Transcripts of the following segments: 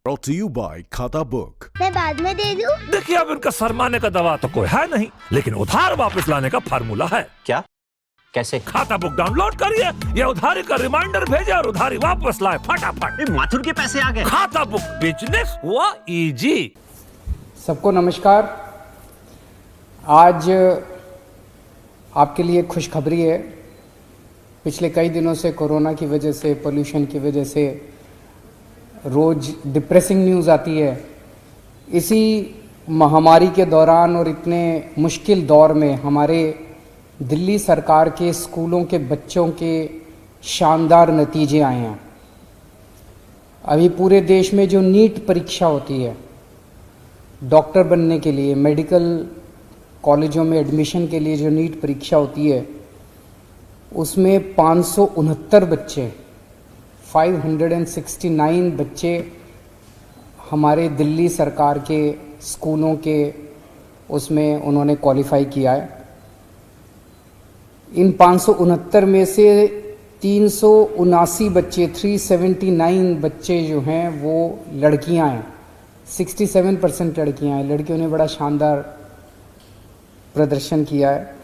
Brought to you by खाता book. मैं बाद में दे दूं? देखिए, अब इनका सरमाने का दवा तो कोई है नहीं, लेकिन उधार वापस लाने का फार्मूला है। क्या? कैसे? खाता बुक डाउनलोड करिए, ये उधारी का रिमाइंडर भेजे और उधारी वापस लाए फटाफट। माथुर के पैसे आ गए। खाता बुक, बिजनेस हुआ इजी। सबको नमस्कार। आज आपके लिए खुशखबरी है। पिछले कई दिनों से कोरोना की वजह से, पोल्यूशन की वजह से रोज़ डिप्रेसिंग न्यूज़ आती है। इसी महामारी के दौरान और इतने मुश्किल दौर में हमारे दिल्ली सरकार के स्कूलों के बच्चों के शानदार नतीजे आए हैं। अभी पूरे देश में जो नीट परीक्षा होती है डॉक्टर बनने के लिए, मेडिकल कॉलेजों में एडमिशन के लिए जो नीट परीक्षा होती है, उसमें 569 बच्चे 569 बच्चे हमारे दिल्ली सरकार के स्कूलों के उसमें उन्होंने क्वालिफाई किया है। इन 569 में से 379 बच्चे 379 बच्चे जो हैं वो लड़कियां हैं। 67% लड़कियां हैं। लड़कियों ने बड़ा शानदार प्रदर्शन किया है।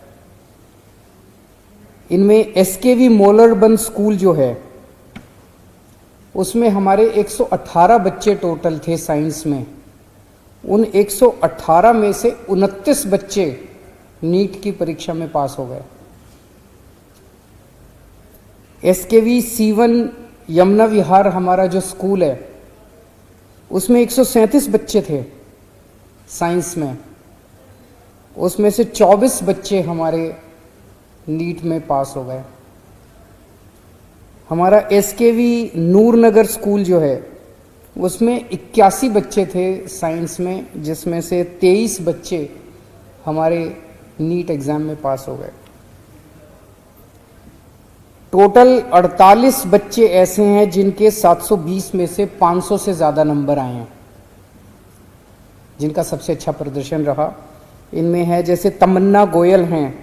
इनमें एसकेवी मोलरबन स्कूल जो है उसमें हमारे 118 बच्चे टोटल थे साइंस में। उन 118 में से 29 बच्चे नीट की परीक्षा में पास हो गए। एसकेवी C1 यमुना विहार हमारा जो स्कूल है उसमें 137 बच्चे थे साइंस में। उसमें से 24 बच्चे हमारे नीट में पास हो गए। हमारा एसकेवी नूरनगर स्कूल जो है उसमें 81 बच्चे थे साइंस में, जिसमें से 23 बच्चे हमारे नीट एग्ज़ाम में पास हो गए। टोटल 48 बच्चे ऐसे हैं जिनके 720 में से 500 से ज़्यादा नंबर आए हैं, जिनका सबसे अच्छा प्रदर्शन रहा। इनमें है जैसे तमन्ना गोयल हैं,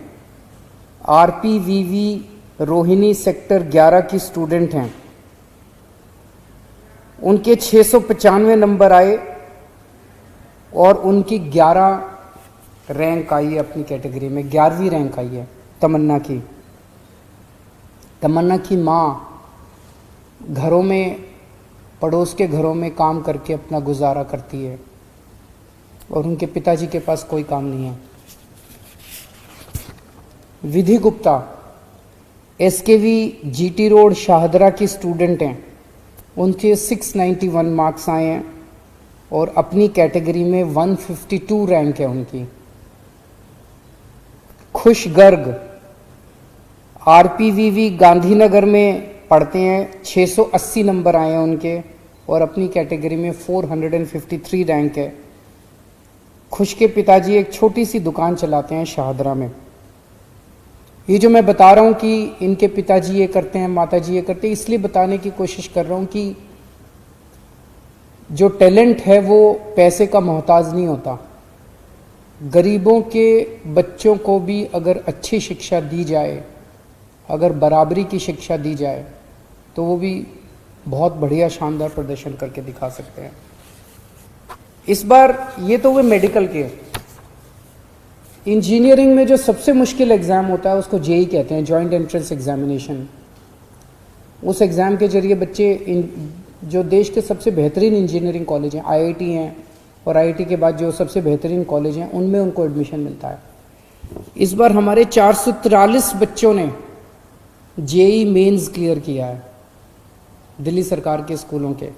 RPVV रोहिणी सेक्टर 11 की स्टूडेंट हैं। उनके 695 नंबर आए और उनकी 11 रैंक आई है अपनी कैटेगरी में, 11वीं रैंक आई है तमन्ना की। तमन्ना की माँ घरों में, पड़ोस के घरों में काम करके अपना गुजारा करती है और उनके पिताजी के पास कोई काम नहीं है। विधि Gupta SKV GT road Shahdara की स्टूडेंट हैं। उनके 691 मार्क्स आए हैं और अपनी कैटेगरी में 152 रैंक है उनकी। खुश गर्ग RPVV गांधीनगर में पढ़ते हैं, 680 नंबर आए हैं उनके और अपनी कैटेगरी में 453 रैंक है। खुश के पिताजी एक छोटी सी दुकान चलाते हैं शाहदरा में। ये जो मैं बता रहा हूँ कि इनके पिताजी ये करते हैं, माताजी ये करते हैं, इसलिए बताने की कोशिश कर रहा हूँ कि जो टैलेंट है वो पैसे का मोहताज नहीं होता। गरीबों के बच्चों को भी अगर अच्छी शिक्षा दी जाए, अगर बराबरी की शिक्षा दी जाए, तो वो भी बहुत बढ़िया शानदार प्रदर्शन करके दिखा सकते हैं। इस बार ये तो वे मेडिकल के। इंजीनियरिंग में जो सबसे मुश्किल एग्ज़ाम होता है उसको JEE कहते हैं, जॉइंट एंट्रेंस एग्जामिनेशन। उस एग्ज़ाम के जरिए बच्चे जो देश के सबसे बेहतरीन इंजीनियरिंग कॉलेज हैं, IIT हैं, और IIT के बाद जो सबसे बेहतरीन कॉलेज हैं उनमें उनको एडमिशन मिलता है। इस बार हमारे 443 बच्चों ने JEE मेंस क्लियर किया है दिल्ली सरकार के स्कूलों के।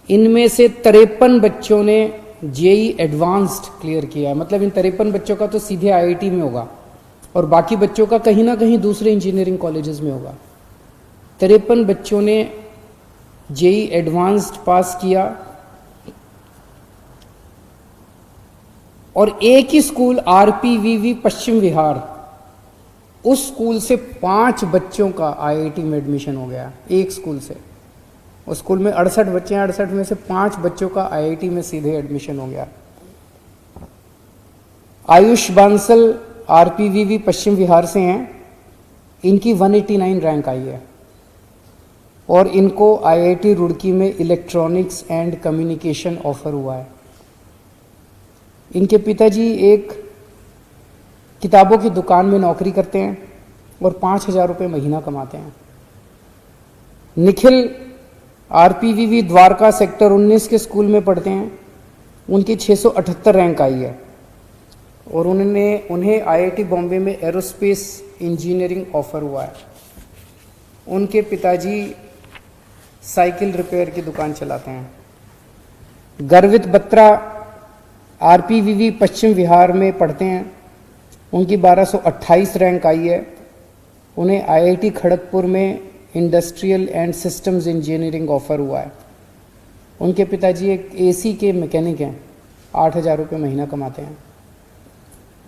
इनमें से 53 बच्चों ने JEE एडवांस्ड क्लियर किया है। मतलब इन 53 बच्चों का तो सीधे IIT में होगा और बाकी बच्चों का कहीं ना कहीं दूसरे इंजीनियरिंग कॉलेजेस में होगा। 53 बच्चों ने JEE एडवांस्ड पास किया और एक ही स्कूल RPVV पश्चिम विहार, उस स्कूल से 5 बच्चों का IIT में एडमिशन हो गया। एक स्कूल से, उस स्कूल में 68 बच्चे हैं, 68 में से 5 बच्चों का IIT में सीधे एडमिशन हो गया। आयुष बांसल RPVV पश्चिम विहार से हैं, इनकी 189 रैंक आई है। और इनको आईआईटी रुड़की में इलेक्ट्रॉनिक्स एंड कम्युनिकेशन ऑफर हुआ है। इनके पिताजी एक किताबों की दुकान में नौकरी करते हैं और 5,000 रुपये महीना कमाते हैं। निखिल आरपीवीवी द्वारका सेक्टर 19 के स्कूल में पढ़ते हैं। उनकी 678 रैंक आई है और उन्हें आईआईटी बॉम्बे में एरोस्पेस इंजीनियरिंग ऑफर हुआ है। उनके पिताजी साइकिल रिपेयर की दुकान चलाते हैं। गर्वित बत्रा आरपीवीवी पश्चिम बिहार में पढ़ते हैं। उनकी 1228 रैंक आई है। उन्हें आईआईटी खड़गपुर में industrial and systems engineering offer हुआ है। उनके पिताजी एक एसी के मैकेनिक हैं, 8,000 रुपये महीना कमाते हैं।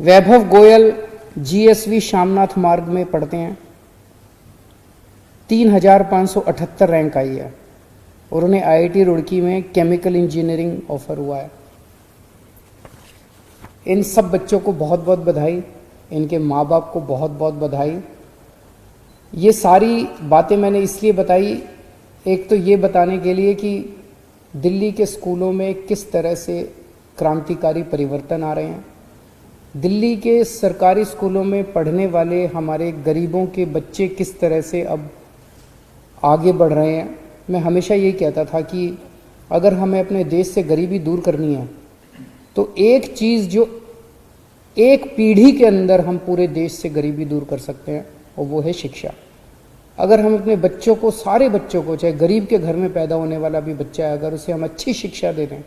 वैभव गोयल जीएसवी शामनाथ मार्ग में पढ़ते हैं। 3,578 रैंक आई है और उन्हें आईआईटी रुड़की में केमिकल इंजीनियरिंग ऑफर हुआ है। इन सब बच्चों को बहुत बहुत बधाई, इनके माँ बाप को बहुत बहुत बधाई। ये सारी बातें मैंने इसलिए बताई, एक तो ये बताने के लिए कि दिल्ली के स्कूलों में किस तरह से क्रांतिकारी परिवर्तन आ रहे हैं। दिल्ली के सरकारी स्कूलों में पढ़ने वाले हमारे गरीबों के बच्चे किस तरह से अब आगे बढ़ रहे हैं। मैं हमेशा यही कहता था कि अगर हमें अपने देश से गरीबी दूर करनी है तो एक चीज़ जो एक पीढ़ी के अंदर हम पूरे देश से गरीबी दूर कर सकते हैं और वो है शिक्षा। अगर हम अपने बच्चों को, सारे बच्चों को, चाहे गरीब के घर में पैदा होने वाला भी बच्चा है, अगर उसे हम अच्छी शिक्षा दे दें,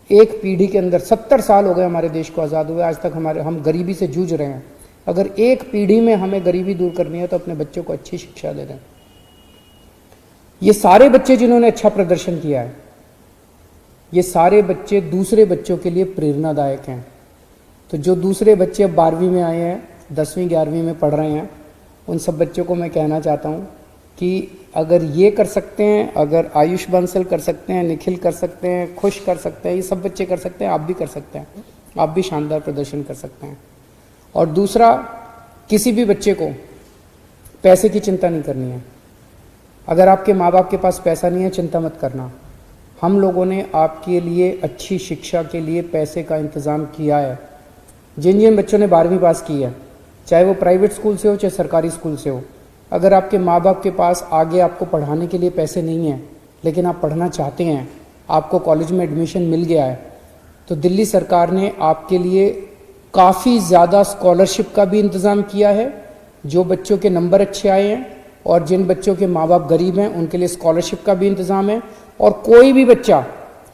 एक पीढ़ी के अंदर 70 साल हो गए हमारे देश को आज़ाद हुए, आज तक हम गरीबी से जूझ रहे हैं। अगर एक पीढ़ी में हमें गरीबी दूर करनी है तो अपने बच्चों को अच्छी शिक्षा दे दें। ये सारे बच्चे जिन्होंने अच्छा प्रदर्शन किया है, ये सारे बच्चे दूसरे बच्चों के लिए प्रेरणादायक हैं। तो जो दूसरे बच्चे अब 12वीं में आए हैं, 10वीं 11वीं में पढ़ रहे हैं, उन सब बच्चों को मैं कहना चाहता हूँ कि अगर ये कर सकते हैं, अगर आयुष बंसल कर सकते हैं, निखिल कर सकते हैं, खुश कर सकते हैं, ये सब बच्चे कर सकते हैं, आप भी कर सकते हैं। आप भी शानदार प्रदर्शन कर सकते हैं। और दूसरा, किसी भी बच्चे को पैसे की चिंता नहीं करनी है। अगर आपके माँ बाप के पास पैसा नहीं है, चिंता मत करना। हम लोगों ने आपके लिए अच्छी शिक्षा के लिए पैसे का इंतज़ाम किया है। जिन जिन बच्चों ने 12वीं पास की है, चाहे वो प्राइवेट स्कूल से हो चाहे सरकारी स्कूल से हो, अगर आपके माँ बाप के पास आगे आपको पढ़ाने के लिए पैसे नहीं हैं लेकिन आप पढ़ना चाहते हैं, आपको कॉलेज में एडमिशन मिल गया है, तो दिल्ली सरकार ने आपके लिए काफ़ी ज़्यादा स्कॉलरशिप का भी इंतज़ाम किया है। जो बच्चों के नंबर अच्छे आए हैं और जिन बच्चों के माँ बाप गरीब हैं, उनके लिए स्कॉलरशिप का भी इंतज़ाम है। और कोई भी बच्चा,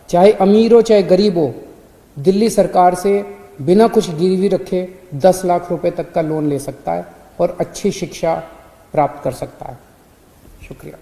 चाहे अमीर हो चाहे गरीब हो, दिल्ली सरकार से बिना कुछ गिरवी रखे 10 लाख रुपए तक का लोन ले सकता है और अच्छी शिक्षा प्राप्त कर सकता है। शुक्रिया।